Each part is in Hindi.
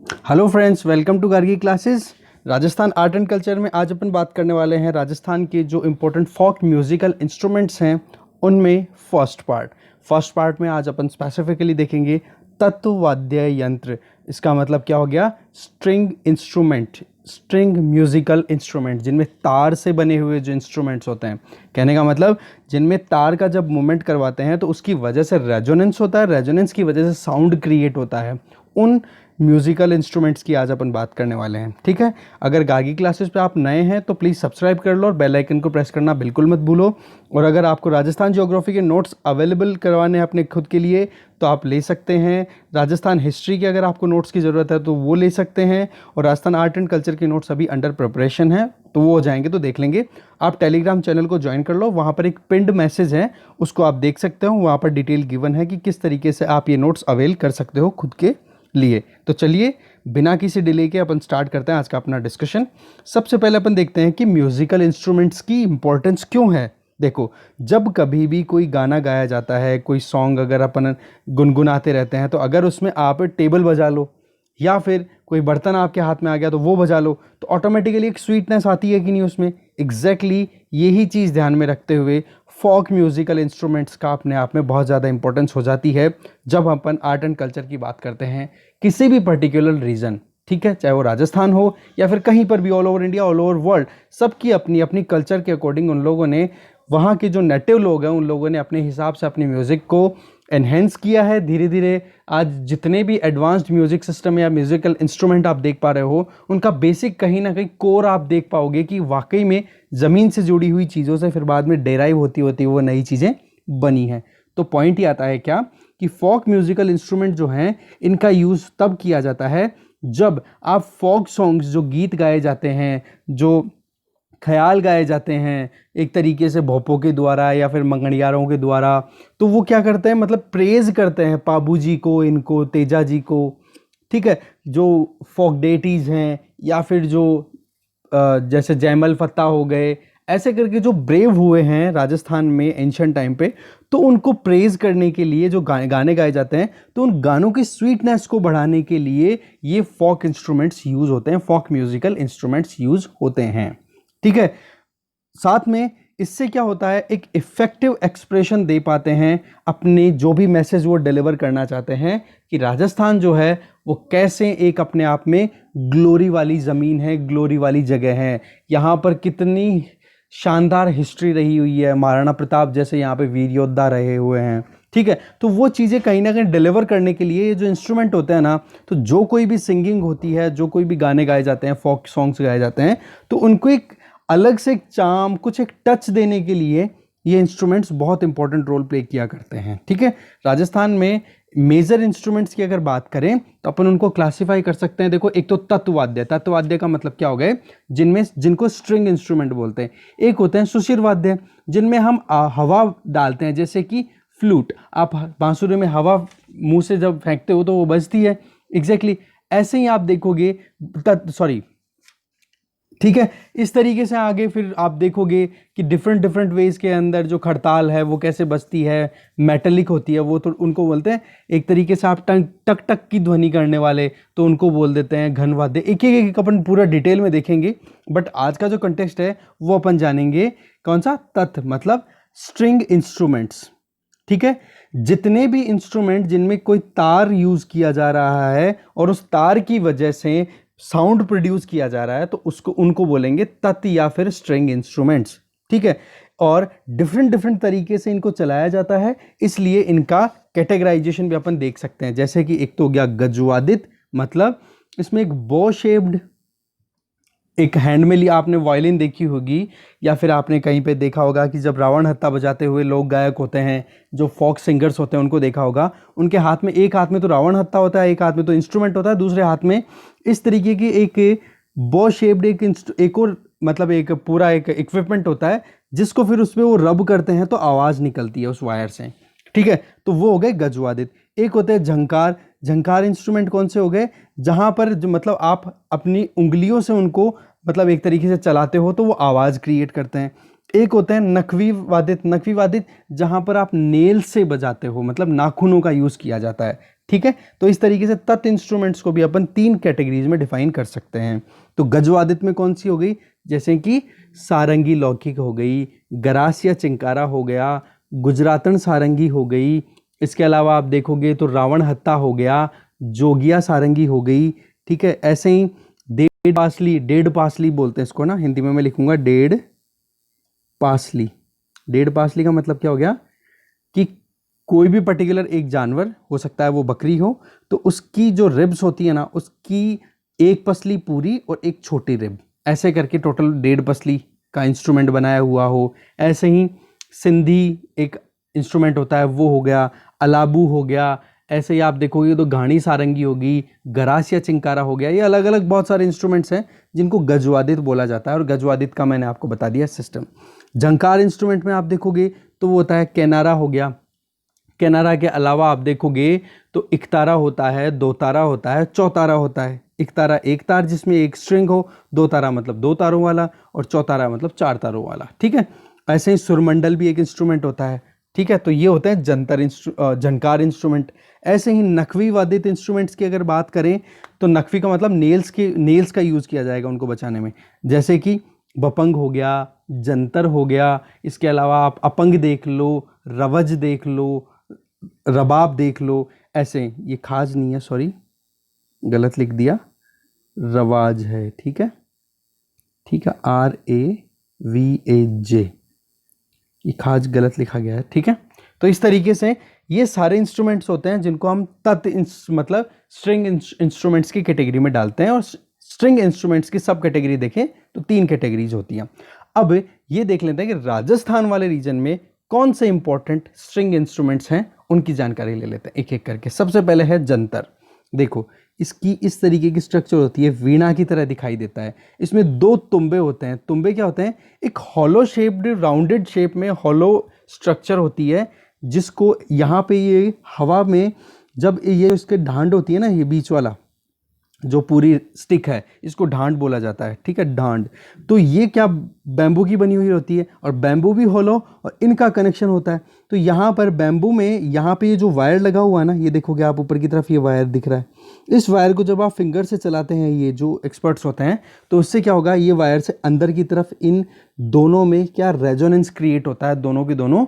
Hello friends, welcome to Gargi classes. Rajasthan art and culture में आज अपन बात करने वाले हैं राजस्थान के जो इम्पोर्टेंट फोक म्यूजिकल इंस्ट्रूमेंट्स हैं उनमें फर्स्ट पार्ट में आज अपन स्पेसिफिकली देखेंगे तत्ववाद्य यंत्र। इसका मतलब क्या हो गया? स्ट्रिंग म्यूजिकल इंस्ट्रूमेंट, जिनमें तार से बने हुए जो इंस्ट्रूमेंट्स होते हैं। कहने का मतलब जिनमें तार का जब मूवमेंट करवाते हैं तो उसकी वजह से रेजोनेंस होता है, रेजोनेंस की वजह से साउंड क्रिएट होता है। उन म्यूज़िकल इंस्ट्रूमेंट्स की आज अपन बात करने वाले हैं, ठीक है। अगर गार्गी क्लासेस पे आप नए हैं तो प्लीज़ सब्सक्राइब कर लो और बेल आइकन को प्रेस करना बिल्कुल मत भूलो। और अगर आपको राजस्थान ज्योग्राफी के नोट्स अवेलेबल करवाने हैं अपने खुद के लिए तो आप ले सकते हैं। राजस्थान हिस्ट्री के अगर आपको नोट्स की ज़रूरत है तो वो ले सकते हैं। और राजस्थान आर्ट एंड कल्चर के नोट्स अभी अंडर प्रिपरेशन है, तो वो हो जाएंगे तो देख लेंगे। आप टेलीग्राम चैनल को ज्वाइन कर लो, वहाँ पर एक पिंड मैसेज है, उसको आप देख सकते हो। वहाँ पर डिटेल गिवन है कि किस तरीके से आप ये नोट्स अवेल कर सकते हो खुद के लिए। तो चलिए बिना किसी डिले के अपन स्टार्ट करते हैं आज का अपना डिस्कशन। सबसे पहले अपन देखते हैं कि म्यूजिकल इंस्ट्रूमेंट्स की इंपॉर्टेंस क्यों है। देखो, जब कभी भी कोई गाना गाया जाता है, कोई सॉन्ग अगर अपन गुनगुनाते रहते हैं, तो अगर उसमें आप टेबल बजा लो या फिर कोई बर्तन आपके हाथ में आ गया तो वो बजा लो, तो ऑटोमेटिकली एक स्वीटनेस आती है कि नहीं उसमें। एग्जैक्टली यही चीज़ ध्यान में रखते हुए फोक म्यूजिकल इंस्ट्रूमेंट्स का अपने आप में बहुत ज़्यादा इंपॉर्टेंस हो जाती है जब अपन आर्ट एंड कल्चर की बात करते हैं किसी भी पर्टिकुलर रीजन, ठीक है, चाहे वो राजस्थान हो या फिर कहीं पर भी, all over India, all over world, सबकी अपनी अपनी कल्चर के अकॉर्डिंग उन लोगों ने, वहाँ के जो नेटिव लोग हैं उन लोगों ने अपने हिसाब से अपनी म्यूज़िक को एनहेंस किया है। धीरे धीरे आज जितने भी एडवांस्ड म्यूज़िक सिस्टम या म्यूज़िकल इंस्ट्रूमेंट आप देख पा रहे हो, उनका बेसिक कहीं ना कहीं कोर आप देख पाओगे कि वाकई में ज़मीन से जुड़ी हुई चीज़ों से फिर बाद में डेराइव होती होती वो नई चीज़ें बनी हैं। तो पॉइंट ही आता है क्या कि फोक म्यूज़िकल इंस्ट्रूमेंट जो हैं इनका यूज़ तब किया जाता है जब आप फोक सॉन्ग्स, जो गीत गाए जाते हैं, जो ख्याल गाए जाते हैं एक तरीके से भोपों के द्वारा या फिर मंगड़ियारों के द्वारा, तो वो क्या करते हैं, मतलब प्रेज करते हैं पाबू जी को, इनको, तेजा जी को, ठीक है, जो फोक डेटीज़ हैं या फिर जो जैसे जयमल फत्ता हो गए, ऐसे करके जो ब्रेव हुए हैं राजस्थान में एंशिएंट टाइम पे, तो उनको प्रेज करने के लिए जो गाने गाए जाते हैं, तो उन गानों की स्वीटनेस को बढ़ाने के लिए ये फोक इंस्ट्रूमेंट्स यूज़ होते हैं, फोक म्यूजिकल इंस्ट्रूमेंट्स यूज़ होते हैं, ठीक है। साथ में इससे क्या होता है, एक इफेक्टिव एक्सप्रेशन दे पाते हैं अपने जो भी मैसेज वो डिलीवर करना चाहते हैं कि राजस्थान जो है वो कैसे एक अपने आप में ग्लोरी वाली ज़मीन है, ग्लोरी वाली जगह है। यहाँ पर कितनी शानदार हिस्ट्री रही हुई है, महाराणा प्रताप जैसे यहाँ पे वीर योद्धा रहे हुए हैं, ठीक है। तो वो चीज़ें कहीं ना कहीं डिलीवर करने के लिए ये जो इंस्ट्रूमेंट होते हैं ना, तो जो कोई भी सिंगिंग होती है, जो कोई भी गाने गाए जाते हैं, फोक सॉन्ग्स गाए जाते हैं, तो उनको एक अलग से एक चार्म, कुछ एक टच देने के लिए ये इंस्ट्रूमेंट्स बहुत इंपॉर्टेंट रोल प्ले किया करते हैं, ठीक है। राजस्थान में मेजर इंस्ट्रूमेंट्स की अगर बात करें तो अपन उनको क्लासिफाई कर सकते हैं। देखो, एक तो तत्ववाद्य का मतलब क्या हो गए, जिनमें जिनको स्ट्रिंग इंस्ट्रूमेंट बोलते हैं। एक होते हैं सुशिर वाद्य, जिनमें हम हवा डालते हैं, जैसे कि फ्लूट, आप बांसुरी में हवा मुंह से जब फेंकते हो तो वो बजती है। एग्जैक्टली ऐसे ही आप देखोगे, ठीक है। इस तरीके से आगे फिर आप देखोगे कि डिफरेंट वेज के अंदर जो खड़ताल है वो कैसे बजती है, मेटेलिक होती है वो, तो उनको बोलते हैं एक तरीके से आप टक टक की ध्वनि करने वाले, तो उनको बोल देते हैं घन वाद्य। एक एक अपन पूरा डिटेल में देखेंगे, बट आज का जो कंटेक्स्ट है वो अपन जानेंगे कौन सा, तत् मतलब स्ट्रिंग इंस्ट्रूमेंट्स, ठीक है। जितने भी इंस्ट्रूमेंट जिनमें कोई तार यूज किया जा रहा है और उस तार की वजह से साउंड प्रोड्यूस किया जा रहा है, तो उसको उनको बोलेंगे तत् या फिर स्ट्रिंग इंस्ट्रूमेंट्स, ठीक है। और डिफरेंट तरीके से इनको चलाया जाता है, इसलिए इनका कैटेगराइजेशन भी अपन देख सकते हैं। जैसे कि एक तो हो गया गजवादित, मतलब इसमें एक बो शेप्ड, एक हैंड में लिया, आपने वायलिन देखी होगी या फिर आपने कहीं पे देखा होगा कि जब रावण हत्था बजाते हुए लोग गायक होते हैं, जो फोक सिंगर्स होते हैं, उनको देखा होगा, उनके हाथ में, एक हाथ में तो रावण हत्था होता है, एक हाथ में तो इंस्ट्रूमेंट होता है, दूसरे हाथ में इस तरीके की एक बो शेप्ड एक और मतलब एक पूरा एक इक्विपमेंट होता है, जिसको फिर उसमें वो रब करते हैं तो आवाज़ निकलती है उस वायर से, ठीक है। तो वो हो गए गजवादित। एक होते हैं झंकार इंस्ट्रूमेंट कौन से हो गए, जहाँ पर जो मतलब आप अपनी उंगलियों से उनको मतलब एक तरीके से चलाते हो तो वो आवाज़ क्रिएट करते हैं। एक होते हैं नकवी वादित, जहाँ पर आप नेल से बजाते हो, मतलब नाखूनों का यूज़ किया जाता है, ठीक है। तो इस तरीके से तत् इंस्ट्रूमेंट्स को भी अपन 3 कैटेगरीज में डिफाइन कर सकते हैं। तो गजवादित में कौन सी हो गई, जैसे कि सारंगी लौकिक हो गई, गरास या चिंकारा हो गया, गुजरातन सारंगी हो गई, इसके अलावा आप देखोगे तो रावण हत्ता हो गया, जोगिया सारंगी हो गई, ठीक है। ऐसे ही डेढ़ पासली बोलते हैं इसको ना, हिंदी में मैं लिखूंगा डेढ़ पासली। डेढ़ पासली का मतलब क्या हो गया कि कोई भी पर्टिकुलर एक जानवर हो सकता है, वो बकरी हो, तो उसकी जो रिब्स होती है ना, उसकी एक पसली पूरी और एक छोटी रिब, ऐसे करके टोटल डेढ़ पसली का इंस्ट्रूमेंट बनाया हुआ हो। ऐसे ही सिंधी एक इंस्ट्रूमेंट होता है, वो हो गया, अलाबू हो गया। ऐसे ही आप देखोगे तो घाणी सारंगी होगी, गरास या चिंकारा हो गया। ये अलग अलग बहुत सारे इंस्ट्रूमेंट्स हैं जिनको गजवादित बोला जाता है, और गजवादित का मैंने आपको बता दिया सिस्टम। झंकार इंस्ट्रूमेंट में आप देखोगे तो वो होता है केनारा हो गया। केनारा के अलावा आप देखोगे तो इकतारा होता है, दो तारा होता है, चौतारा होता है। इकतारा एक तार जिसमें एक स्ट्रिंग हो, दो तारा मतलब 2 तारों वाला, और चौतारा मतलब 4 तारों वाला, ठीक है। ऐसे ही सुरमंडल भी एक इंस्ट्रूमेंट होता है, ठीक है। तो ये होते हैं झनकार इंस्ट्रूमेंट। ऐसे ही नकवी वादित इंस्ट्रूमेंट्स की अगर बात करें तो नकवी का मतलब नेल्स का यूज़ किया जाएगा उनको बचाने में, जैसे कि बपंग हो गया, जंतर हो गया। इसके अलावा आप अपंग देख लो, रवज देख लो, रबाब देख लो। ऐसे ये खाज नहीं है, सॉरी गलत लिख दिया, रवाज है, ठीक है, ठीक है, RAVAJ, ये खाज गलत लिखा गया है, ठीक है। तो इस तरीके से ये सारे इंस्ट्रूमेंट्स होते हैं जिनको हम मतलब स्ट्रिंग इंस्ट्रूमेंट्स की कैटेगरी में डालते हैं। और स्ट्रिंग इंस्ट्रूमेंट्स की सब कैटेगरी देखें तो 3 कैटेगरीज होती हैं। अब ये देख लेते हैं कि राजस्थान वाले रीजन में कौन से इंपॉर्टेंट स्ट्रिंग इंस्ट्रूमेंट्स हैं, उनकी जानकारी ले लेते हैं एक एक करके। सबसे पहले है जंतर। देखो इसकी इस तरीके की स्ट्रक्चर होती है, वीणा की तरह दिखाई देता है। इसमें 2 तुम्बे होते हैं। तुम्बे क्या होते हैं, एक हॉलो शेप्ड राउंडेड शेप में हॉलो स्ट्रक्चर होती है, जिसको यहाँ पे ये हवा में जब ये इसके ढांड होती है ना, ये बीच वाला जो पूरी स्टिक है, इसको ढांड बोला जाता है, ठीक है, ढांड। तो ये क्या बैम्बू की बनी हुई होती है, और बैम्बू भी हॉलो और इनका कनेक्शन होता है। तो यहाँ पर बैम्बू में यहाँ पे ये जो वायर लगा हुआ है ना, ये देखोगे आप ऊपर की तरफ ये वायर दिख रहा है। इस वायर को जब आप फिंगर से चलाते हैं, ये जो एक्सपर्ट्स होते हैं, तो उससे क्या होगा, ये वायर से अंदर की तरफ इन दोनों में क्या रेजोनेंस क्रिएट होता है, दोनों के दोनों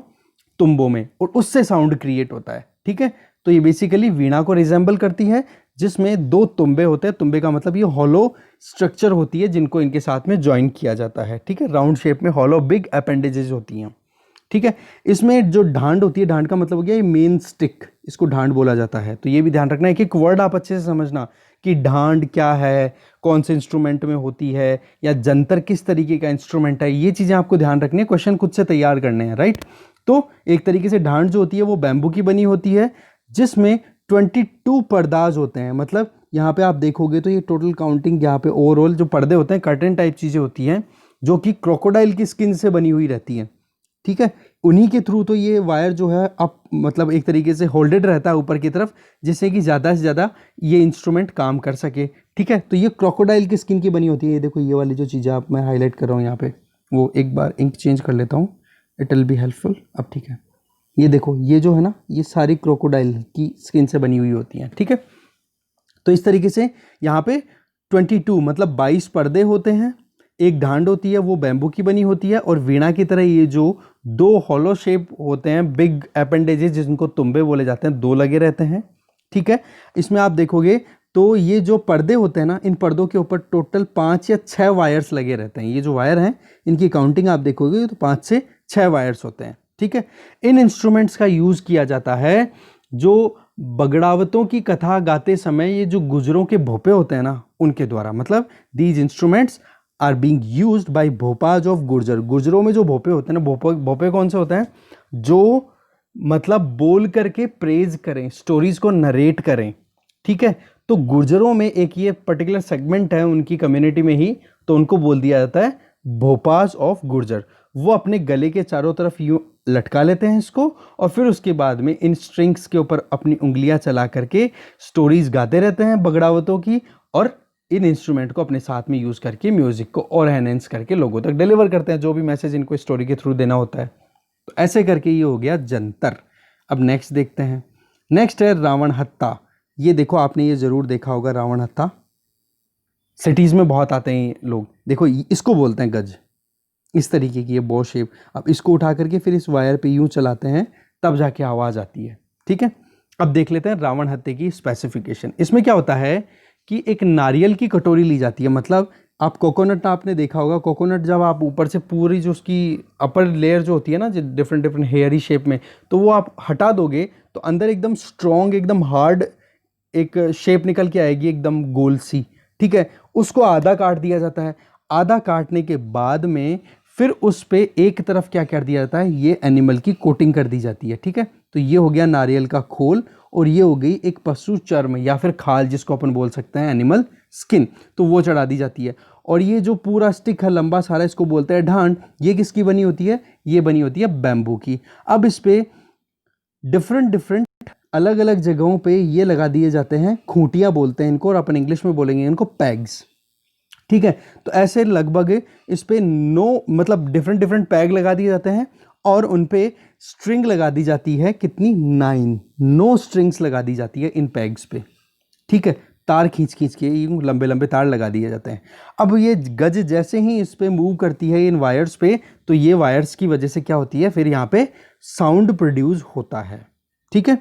तुम्बों में, और उससे साउंड क्रिएट होता है, ठीक है। तो ये बेसिकली वीणा को रिजेंबल करती है, जिसमें 2 तुम्बे होते हैं। तुम्बे का मतलब ये हॉलो स्ट्रक्चर होती है जिनको इनके साथ में ज्वाइन किया जाता है, ठीक है। राउंड शेप में हॉलो बिग अपेंडेजेस होती हैं, ठीक है। इसमें जो ढांड होती है, ढांड का मतलब हो गया ये मेन स्टिक, इसको ढांड बोला जाता है। तो ये भी ध्यान रखना है, एक एक वर्ड आप अच्छे से समझना कि ढांड क्या है, कौन से इंस्ट्रूमेंट में होती है, या जंतर किस तरीके का इंस्ट्रूमेंट है। ये चीज़ें आपको ध्यान रखनी है, क्वेश्चन खुद से तैयार करने हैं, राइट। तो एक तरीके से ढांड जो होती है वो बैम्बू की बनी होती है, जिसमें 22 पर्दाज होते हैं। मतलब यहाँ पे आप देखोगे तो ये टोटल काउंटिंग यहाँ पे ओवरऑल जो पर्दे होते हैं, कर्टेन टाइप चीज़ें होती हैं, जो कि क्रोकोडाइल की स्किन से बनी हुई रहती हैं, ठीक है। उन्हीं के थ्रू तो ये वायर जो है अब मतलब एक तरीके से होल्डेड रहता है ऊपर की तरफ, जिससे कि ज़्यादा से ज़्यादा ये इंस्ट्रूमेंट काम कर सके, ठीक है। तो ये क्रोकोडाइल की स्किन की बनी होती है। ये देखो ये वाली जो चीज़ें आप मैं हाईलाइट कर रहा हूँ यहाँ पे, वो एक बार इंक चेंज कर लेता हूँ, इट विल बी हेल्पफुल। अब ठीक है, ये देखो ये जो है ना, ये सारी क्रोकोडाइल की स्किन से बनी हुई होती हैं, ठीक है। तो इस तरीके से यहाँ पे 22 मतलब 22 पर्दे होते हैं, एक ढांड होती है वो बैम्बू की बनी होती है, और वीणा की तरह ये जो 2 हॉलो शेप होते हैं बिग अपेंडेजेस, जिनको तुम्बे बोले जाते हैं, 2 लगे रहते हैं, ठीक है। इसमें आप देखोगे तो ये जो पर्दे होते हैं ना, इन पर्दों के ऊपर टोटल 5 या 6 वायर्स लगे रहते हैं। ये जो वायर हैं इनकी काउंटिंग आप देखोगे तो 5 से 6 वायर्स होते हैं, ठीक है। इन इंस्ट्रूमेंट्स का यूज़ किया जाता है जो बगड़ावतों की कथा गाते समय ये जो गुजरों के भोपे होते हैं ना, उनके द्वारा। मतलब these instruments are being used by भोपाज ऑफ गुर्जर। गुर्जरों में जो भोपे होते हैं ना, भोपे कौन से होते हैं, जो मतलब बोल करके प्रेज करें, स्टोरीज को नरेट करें, ठीक है। तो गुर्जरों में एक ये पर्टिकुलर सेगमेंट है उनकी कम्युनिटी में ही, तो उनको बोल दिया जाता है भोपाज ऑफ गुर्जर। वो अपने गले के चारों तरफ यूं लटका लेते हैं इसको, और फिर उसके बाद में इन स्ट्रिंग्स के ऊपर अपनी उंगलियां चला करके स्टोरीज गाते रहते हैं बगड़ावतों की, और इन इंस्ट्रूमेंट को अपने साथ में यूज़ करके म्यूज़िक को और एनहेंस करके लोगों तक डिलीवर करते हैं, जो भी मैसेज इनको स्टोरी के थ्रू देना होता है। तो ऐसे करके ये हो गया जंतर। अब नेक्स्ट देखते हैं। नेक्स्ट है रावण हत्ता। ये देखो, आपने ये ज़रूर देखा होगा रावण हत्था, सिटीज़ में बहुत आते हैं लोग। देखो इसको बोलते हैं गज, इस तरीके की ये बो शेप। अब इसको उठा करके फिर इस वायर पे यूं चलाते हैं, तब जाके आवाज़ आती है। ठीक है, अब देख लेते हैं रावण हत्थे की स्पेसिफिकेशन। इसमें क्या होता है कि एक नारियल की कटोरी ली जाती है। मतलब आप कोकोनट आपने देखा होगा, कोकोनट जब आप ऊपर से पूरी जो उसकी अपर लेयर जो होती है ना, जो डिफरेंट डिफरेंट हेयरी शेप में, तो वो आप हटा दोगे तो अंदर एकदम स्ट्रॉन्ग, एकदम हार्ड एक शेप निकल के आएगी, एकदम गोल सी। ठीक है, उसको आधा काट दिया जाता है। आधा काटने के बाद में फिर उस पे एक तरफ क्या कर दिया जाता है, ये एनिमल की कोटिंग कर दी जाती है। ठीक है, तो ये हो गया नारियल का खोल, और ये हो गई एक पशु चर्म या फिर खाल, जिसको अपन बोल सकते हैं एनिमल स्किन, तो वो चढ़ा दी जाती है। और ये जो पूरा स्टिक है लंबा सारा, इसको बोलते हैं ढांड। ये किसकी बनी होती है, ये बनी होती है बैम्बू की। अब इस पे डिफरेंट डिफरेंट अलग अलग जगहों पे ये लगा दिए जाते हैं, खूंटियां बोलते हैं इनको, और अपन इंग्लिश में बोलेंगे इनको पैग्स। ठीक है, तो ऐसे लगभग इस पे 9 मतलब डिफरेंट डिफरेंट पैग लगा दिए जाते हैं, और उन पे स्ट्रिंग लगा दी जाती है। कितनी, 9 स्ट्रिंग्स लगा दी जाती है इन पैग्स पे। ठीक है, तार खींच खींच के यूं लंबे लंबे तार लगा दिए जाते हैं। अब ये गज जैसे ही इस पे मूव करती है इन वायर्स पे, तो ये वायर्स की वजह से क्या होती है, फिर यहाँ पे साउंड प्रोड्यूस होता है। ठीक है,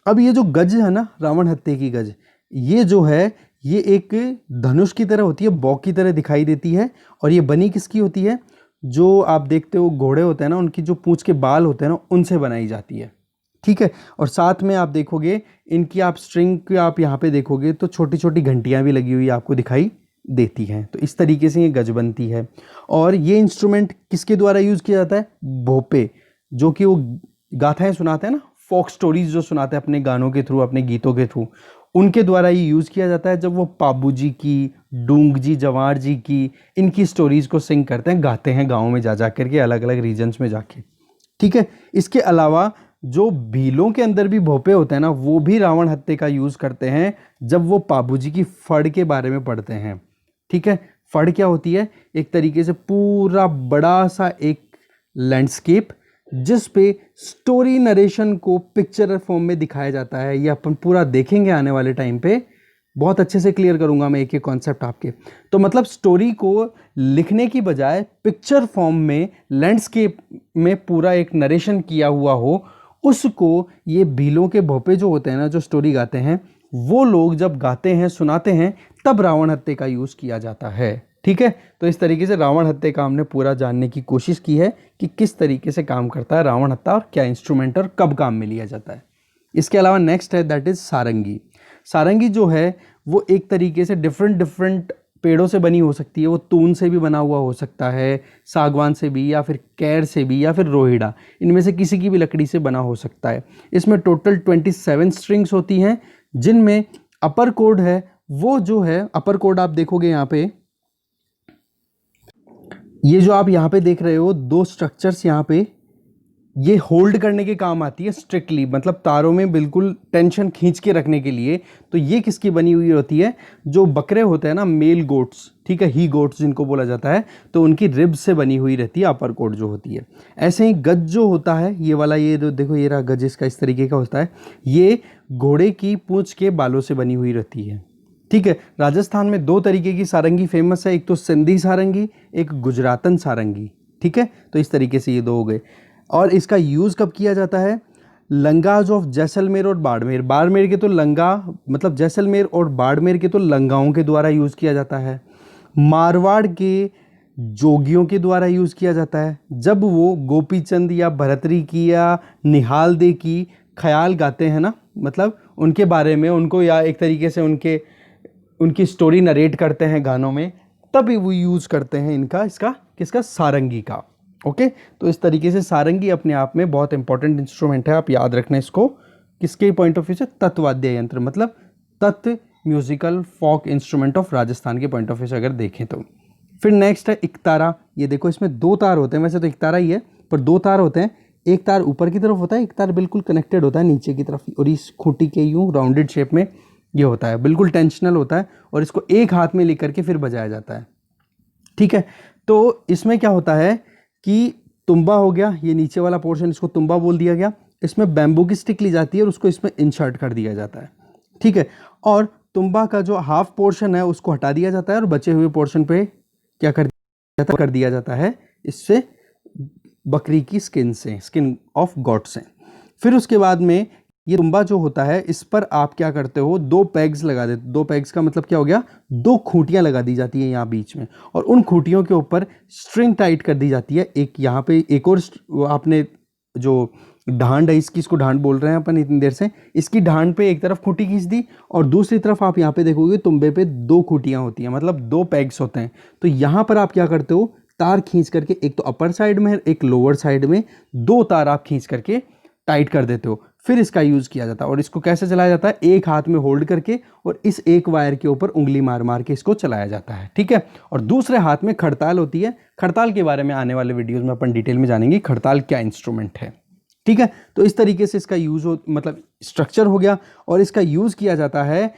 अब ये जो गज है ना, रावण हत्थे की गज, ये जो है ये एक धनुष की तरह होती है, बॉ की तरह दिखाई देती है। और ये बनी किसकी होती है, जो आप देखते हो घोड़े होते हैं ना, उनकी जो पूंछ के बाल होते हैं ना, उनसे बनाई जाती है। ठीक है, और साथ में आप देखोगे इनकी, आप स्ट्रिंग की आप यहाँ पे देखोगे तो छोटी छोटी घंटियाँ भी लगी हुई आपको दिखाई देती हैं। तो इस तरीके से ये गज बनती है। और ये इंस्ट्रूमेंट किसके द्वारा यूज़ किया जाता है, भोपे, जो कि वो गाथाएं सुनाते हैं ना, फोक स्टोरीज जो सुनाते हैं अपने गानों के थ्रू, अपने गीतों के थ्रू, उनके द्वारा ये यूज़ किया जाता है। जब वो पाबू जी की, डूंग जी, जवार जी की, इनकी स्टोरीज को सिंग करते हैं, गाते हैं गाँव में जा जा करके, अलग अलग रीजन्स में जाके। ठीक है, इसके अलावा जो भीलों के अंदर भी भोपे होते हैं ना, वो भी रावण हत्थे का यूज़ करते हैं जब वो पाबू जी की फड़ के बारे में पढ़ते हैं। ठीक है, फड़ क्या होती है, एक तरीके से पूरा बड़ा सा एक लैंडस्केप, जिस पे स्टोरी नरेशन को पिक्चर फॉर्म में दिखाया जाता है। ये अपन पूरा देखेंगे आने वाले टाइम पे, बहुत अच्छे से क्लियर करूंगा मैं एक एक कॉन्सेप्ट आपके। तो मतलब स्टोरी को लिखने की बजाय पिक्चर फॉर्म में लैंडस्केप में पूरा एक नरेशन किया हुआ हो, उसको ये भीलों के भोपे जो होते हैं ना, जो स्टोरी गाते हैं, वो लोग जब गाते हैं, सुनाते हैं, तब रावण हत्थे का यूज़ किया जाता है। ठीक है, तो इस तरीके से रावण हत्थे का हमने पूरा जानने की कोशिश की है कि किस तरीके से काम करता है रावण हत्था, और क्या इंस्ट्रूमेंट और कब काम में लिया जाता है। इसके अलावा नेक्स्ट है, दैट इज सारंगी। सारंगी जो है वो एक तरीके से डिफरेंट डिफरेंट पेड़ों से बनी हो सकती है। वो तून से भी बना हुआ हो सकता है, सागवान से भी, या फिर कैर से भी, या फिर रोहिड़ा, इनमें से किसी की भी लकड़ी से बना हो सकता है। इसमें टोटल 27 स्ट्रिंग्स होती हैं, जिनमें अपर कोड है, वो जो है अपर कोड आप देखोगे यहाँ पे, ये जो आप यहाँ पे देख रहे हो 2 स्ट्रक्चर्स यहाँ पे, ये होल्ड करने के काम आती है स्ट्रिक्टली, मतलब तारों में बिल्कुल टेंशन खींच के रखने के लिए। तो ये किसकी बनी हुई होती है, जो बकरे होते हैं ना, मेल गोट्स, ठीक है, ही गोट्स जिनको बोला जाता है, तो उनकी रिब्स से बनी हुई रहती है अपर कोट जो होती है। ऐसे ही गज जो होता है, ये वाला, ये जो देखो ये रहा गज, इसका इस तरीके का होता है। ये घोड़े की पूंछ के बालों से बनी हुई रहती है। ठीक है, राजस्थान में 2 तरीके की सारंगी फेमस है, एक तो सिंधी सारंगी, एक गुजरातन सारंगी। ठीक है, तो इस तरीके से ये 2 हो गए। और इसका यूज़ कब किया जाता है, लंगाज ऑफ जैसलमेर और बाड़मेर, बाड़मेर के तो लंगा, मतलब जैसलमेर और बाड़मेर के तो लंगाओं के द्वारा यूज़ किया जाता है। मारवाड़ के जोगियों के द्वारा यूज़ किया जाता है, जब वो गोपीचंद या भरतरी की या निहाल दे की ख्याल गाते हैं ना, मतलब उनके बारे में, उनको या एक तरीके से उनकी स्टोरी नरेट करते हैं गानों में, तब वो यूज़ करते हैं इनका, इसका किसका, सारंगी का। ओके, तो इस तरीके से सारंगी अपने आप में बहुत इंपॉर्टेंट इंस्ट्रूमेंट है, आप याद रखना इसको। किसके पॉइंट ऑफ व्यू से, तत्वाद्य यंत्र, मतलब तत्व musical folk instrument of Rajasthan के पॉइंट ऑफ व्यू से अगर देखें तो। फिर नेक्स्ट है इकतारा। ये देखो इसमें 2 तार होते हैं, वैसे तो इकतारा ही है, पर 2 तार होते हैं। एक तार ऊपर की तरफ होता है, एक तार बिल्कुल कनेक्टेड होता है नीचे की तरफ, और इस खूंटी के यूँ राउंडेड शेप में ये होता है, बिल्कुल टेंशनल होता है, और इसको एक हाथ में लेकर के फिर बजाया जाता है। ठीक है, तो इसमें क्या होता है कि तुम्बा हो गया, ये नीचे वाला पोर्शन, इसको तुम्बा बोल दिया गया। इसमें बैम्बू की स्टिक ली जाती है और उसको इसमें इंसर्ट कर दिया जाता है। ठीक है। और तुम्बा का जो हाफ पोर्शन है उसको हटा दिया जाता है और बचे हुए पोर्शन पे क्या कर दिया जाता है इससे, बकरी की स्किन से, स्किन ऑफ गॉट से। फिर उसके बाद में ये तुम्बा जो होता है इस पर आप क्या करते हो, दो पेग्स लगा देते। दो पेग्स का मतलब क्या हो गया, दो खूंटियां लगा दी जाती है यहाँ बीच में, और उन खूंटियों के ऊपर स्ट्रिंग टाइट कर दी जाती है। एक यहाँ पे एक और आपने जो ढांड है इसकी, इसको ढांड बोल रहे हैं अपन इतनी देर से, इसकी ढांड पे एक तरफ खूंटी खींच दी और दूसरी तरफ आप यहाँ पे देखोगे तुम्बे पे दो खूंटियां होती हैं, मतलब दो पेग्स होते हैं। तो यहाँ पर आप क्या करते हो, तार खींच करके, एक तो अपर साइड में एक लोअर साइड में, दो तार आप खींच करके टाइट कर देते हो। फिर इसका यूज किया जाता है। और इसको कैसे चलाया जाता है, एक हाथ में होल्ड करके और इस एक वायर के ऊपर उंगली मार मार के इसको चलाया जाता है, ठीक है। और दूसरे हाथ में खड़ताल होती है। खड़ताल के बारे में आने वाले वीडियोस में अपन डिटेल में जानेंगे खड़ताल क्या इंस्ट्रूमेंट है, ठीक है। तो इस तरीके से इसका यूज हो, मतलब स्ट्रक्चर हो गया। और इसका यूज किया जाता है,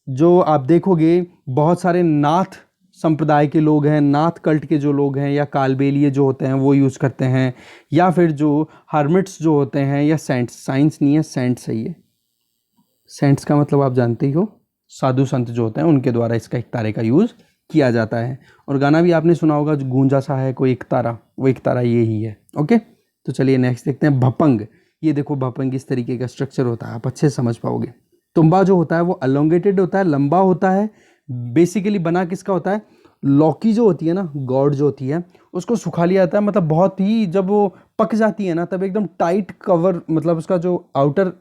जो आप देखोगे बहुत सारे नाथ संप्रदाय के लोग हैं, नाथ कल्ट के जो लोग हैं, या कालबेलिए जो होते हैं वो यूज़ करते हैं, या फिर जो हर्मिट्स जो होते हैं, या सेंट्स, साइंस नहीं है सेंट्स है ये, सेंट्स का मतलब आप जानते ही हो, साधु संत जो होते हैं उनके द्वारा इसका एक तारे का यूज़ किया जाता है। और गाना भी आपने सुना होगा, जो गूंजा सा है कोई एक तारा, वो एक तारा ये ही है, ओके। तो चलिए नेक्स्ट देखते हैं भपंग। ये देखो भपंग इस तरीके का स्ट्रक्चर होता है, आप अच्छे से समझ पाओगे। तुम्बा जो होता है वो अलोंगेटेड होता है, लंबा होता है। बेसिकली बना किसका होता है, लौकी जो होती है ना, गॉड जो होती है, उसको सुखा लिया जाता है। मतलब बहुत ही, जब वो पक जाती है ना तब एकदम टाइट कवर, मतलब उसका जो आउटर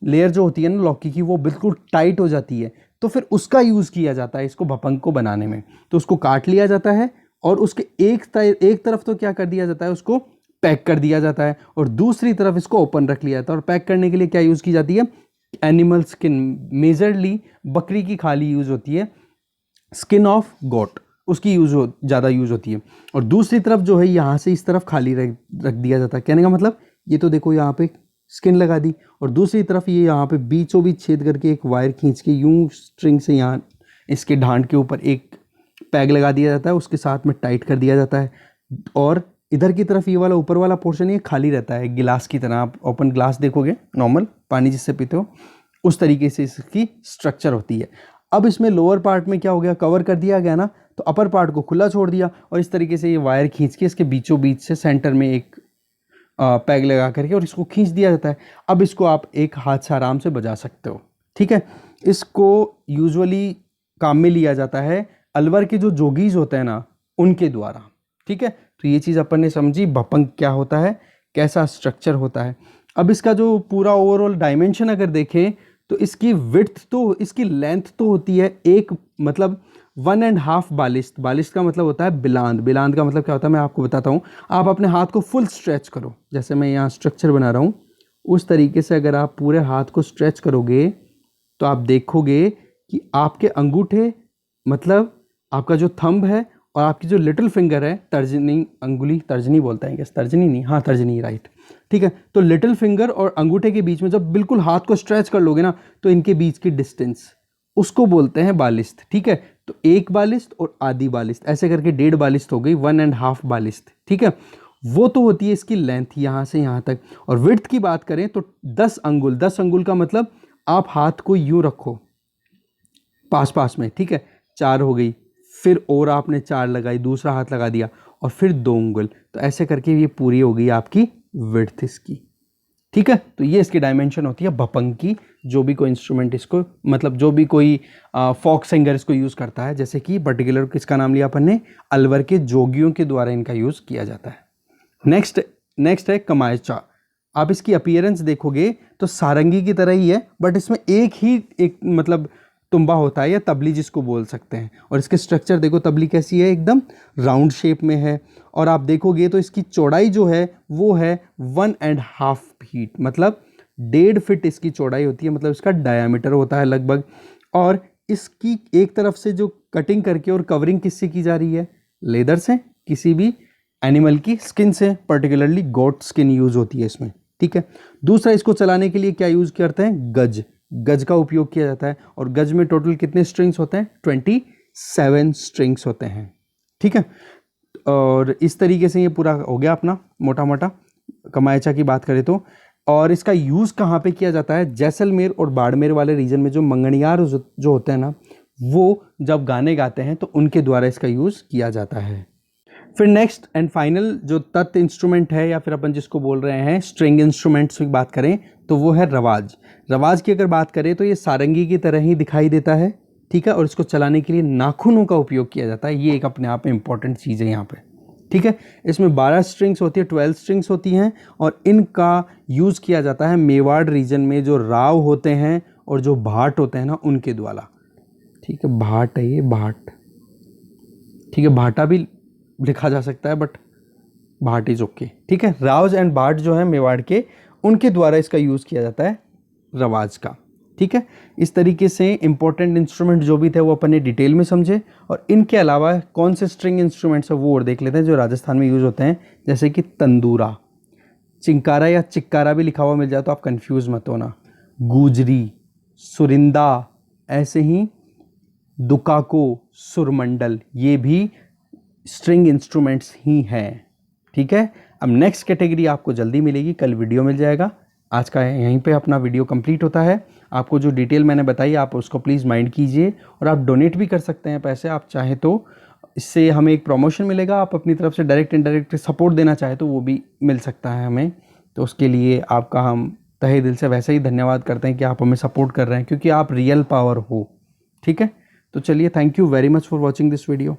लेयर जो होती है ना लौकी की, वो बिल्कुल टाइट हो जाती है। तो फिर उसका यूज़ किया जाता है इसको भपंग को बनाने में। तो उसको काट लिया जाता है और उसके एक तरफ तो क्या कर दिया जाता है, उसको पैक कर दिया जाता है, और दूसरी तरफ इसको ओपन रख लिया जाता है। और पैक करने के लिए क्या यूज़ की जाती है, एनिमल स्किन, मेजरली बकरी की खाली यूज़ होती है, स्किन ऑफ गोट उसकी ज़्यादा यूज़ होती है। और दूसरी तरफ जो है यहाँ से इस तरफ खाली रख दिया जाता है। कहने का मतलब, ये तो देखो यहाँ पे स्किन लगा दी, और दूसरी तरफ ये यहाँ पे बीचों बीच छेद करके एक वायर खींच के यूं स्ट्रिंग से यहाँ इसके ढांड के ऊपर एक पैग लगा दिया जाता है, उसके साथ में टाइट कर दिया जाता है। और इधर की तरफ ये वाला ऊपर वाला पोर्शन ये खाली रहता है, गिलास की तरह। आप ओपन ग्लास देखोगे, नॉर्मल पानी जिससे पीते हो, उस तरीके से इसकी स्ट्रक्चर होती है। अब इसमें लोअर पार्ट में क्या हो गया, कवर कर दिया गया ना, तो अपर पार्ट को खुला छोड़ दिया, और इस तरीके से ये वायर खींच के इसके बीचों बीच से सेंटर में एक पैग लगा करके और इसको खींच दिया जाता है। अब इसको आप एक हाथ से आराम से बजा सकते हो, ठीक है। इसको यूजुअली काम में लिया जाता है अलवर के जो जोगीज होते हैं ना, उनके द्वारा, ठीक है। तो ये चीज़ अपन ने समझी, भपंग क्या होता है, कैसा स्ट्रक्चर होता है। अब इसका जो पूरा ओवरऑल डायमेंशन अगर देखें तो इसकी विड्थ तो, इसकी लेंथ तो होती है एक, मतलब 1.5 बालिस्ट। बालिस्ट का मतलब होता है बिलांद। बिलांद का मतलब क्या होता है मैं आपको बताता हूँ। आप अपने हाथ को फुल स्ट्रेच करो, जैसे मैं यहाँ स्ट्रक्चर बना रहा हूँ उस तरीके से अगर आप पूरे हाथ को स्ट्रेच करोगे तो आप देखोगे कि आपके अंगूठे, मतलब आपका जो थंब है और आपकी जो लिटिल फिंगर है, तर्जनी अंगुली, तर्जनी बोलते हैं क्या, तर्जनी नहीं, हाँ तर्जनी, राइट, ठीक है। तो लिटिल फिंगर और अंगूठे के बीच में जब बिल्कुल हाथ को स्ट्रेच कर लोगे ना, तो इनके बीच की डिस्टेंस, उसको बोलते हैं बालिस्त, ठीक है। तो एक बालिस्त और आधी बालिस्त, ऐसे करके 1.5 बालिस्त हो गई, 1.5 बालिस्त, ठीक है। वो तो होती है इसकी लेंथ यहाँ से यहाँ तक। और विड्थ की बात करें तो 10 अंगुल। 10 अंगुल का मतलब आप हाथ को यूं रखो पास पास में, ठीक है, 4 हो गई, फिर और आपने 4 लगाई, दूसरा हाथ लगा दिया, और फिर 2 उंगल, तो ऐसे करके ये पूरी हो गई आपकी विड्थ इसकी, ठीक है। तो ये इसकी डायमेंशन होती है भपंग की। जो भी कोई इंस्ट्रूमेंट इसको, मतलब जो भी कोई फॉक सिंगर इसको यूज़ करता है, जैसे कि पर्टिकुलर किसका नाम लिया अपन ने, अलवर के जोगियों के द्वारा इनका यूज़ किया जाता है। नेक्स्ट है कमायचा। आप इसकी अपीयरेंस देखोगे तो सारंगी की तरह ही है, बट इसमें एक मतलब तुम्बा होता है, या तबली जिसको बोल सकते हैं। और इसके स्ट्रक्चर देखो, तबली कैसी है, एकदम राउंड शेप में है। और आप देखोगे तो इसकी चौड़ाई जो है वो है 1.5 फीट, मतलब 1.5 फीट इसकी चौड़ाई होती है, मतलब इसका डायामीटर होता है लगभग। और इसकी एक तरफ से जो कटिंग करके और कवरिंग किससे की जा रही है, लेदर से, किसी भी एनिमल की स्किन से, पर्टिकुलरली गोट स्किन यूज होती है इसमें, ठीक है। दूसरा, इसको चलाने के लिए क्या यूज करते हैं, गज। गज का उपयोग किया जाता है। और गज में टोटल कितने स्ट्रिंग्स होते हैं, 27 स्ट्रिंग्स होते हैं, ठीक है। और इस तरीके से ये पूरा हो गया अपना मोटा मोटा। कमायचा की बात करें तो और इसका यूज़ कहाँ पे किया जाता है? जैसलमेर और बाड़मेर वाले रीजन में जो मंगनियार जो होते हैं ना, वो जब गाने गाते हैं तो उनके द्वारा इसका यूज़ किया जाता है। फिर नेक्स्ट एंड फाइनल जो तत् इंस्ट्रूमेंट है या फिर अपन जिसको बोल रहे हैं स्ट्रिंग इंस्ट्रूमेंट्स की बात करें तो वो है रवाज। रवाज की अगर बात करें तो ये सारंगी की तरह ही दिखाई देता है, ठीक है, और इसको चलाने के लिए नाखूनों का उपयोग किया जाता है। ये एक अपने आप में इंपॉर्टेंट चीज़ है यहाँ पे, ठीक है। इसमें 12 स्ट्रिंग्स होती है, 12 स्ट्रिंग्स होती हैं और इनका यूज़ किया जाता है मेवाड़ रीजन में जो राव होते हैं और जो भाट होते हैं ना उनके द्वारा, ठीक है। भाट है ये, भाट, ठीक है, भाटा भी लिखा जा सकता है बट भाट इज ओके, ठीक है। रावज एंड भाट जो है मेवाड़ के, उनके द्वारा इसका यूज़ किया जाता है रवाज का, ठीक है। इस तरीके से इंपॉर्टेंट इंस्ट्रूमेंट जो भी थे वो अपन ने डिटेल में समझे, और इनके अलावा कौन से स्ट्रिंग इंस्ट्रूमेंट्स है वो और देख लेते हैं जो राजस्थान में यूज़ होते हैं, जैसे कि तंदूरा, चिंकारा या चिक्कारा भी लिखा हुआ मिल जाए तो आप कंफ्यूज मत होना, गुजरी, सुरिंदा, ऐसे ही दुकाको, सुरमंडल, ये भी स्ट्रिंग इंस्ट्रूमेंट्स ही हैं, ठीक है। अब नेक्स्ट कैटेगरी आपको जल्दी मिलेगी, कल वीडियो मिल जाएगा। आज का यहीं पे अपना वीडियो कंप्लीट होता है। आपको जो डिटेल मैंने बताई आप उसको प्लीज़ माइंड कीजिए, और आप डोनेट भी कर सकते हैं पैसे आप चाहें तो, इससे हमें एक प्रमोशन मिलेगा। आप अपनी तरफ से डायरेक्ट इनडायरेक्ट सपोर्ट देना चाहें तो वो भी मिल सकता है हमें, तो उसके लिए आपका हम तहे दिल से वैसे ही धन्यवाद करते हैं कि आप हमें सपोर्ट कर रहे हैं, क्योंकि आप रियल पावर हो, ठीक है। तो चलिए, thank you very much for watching this video.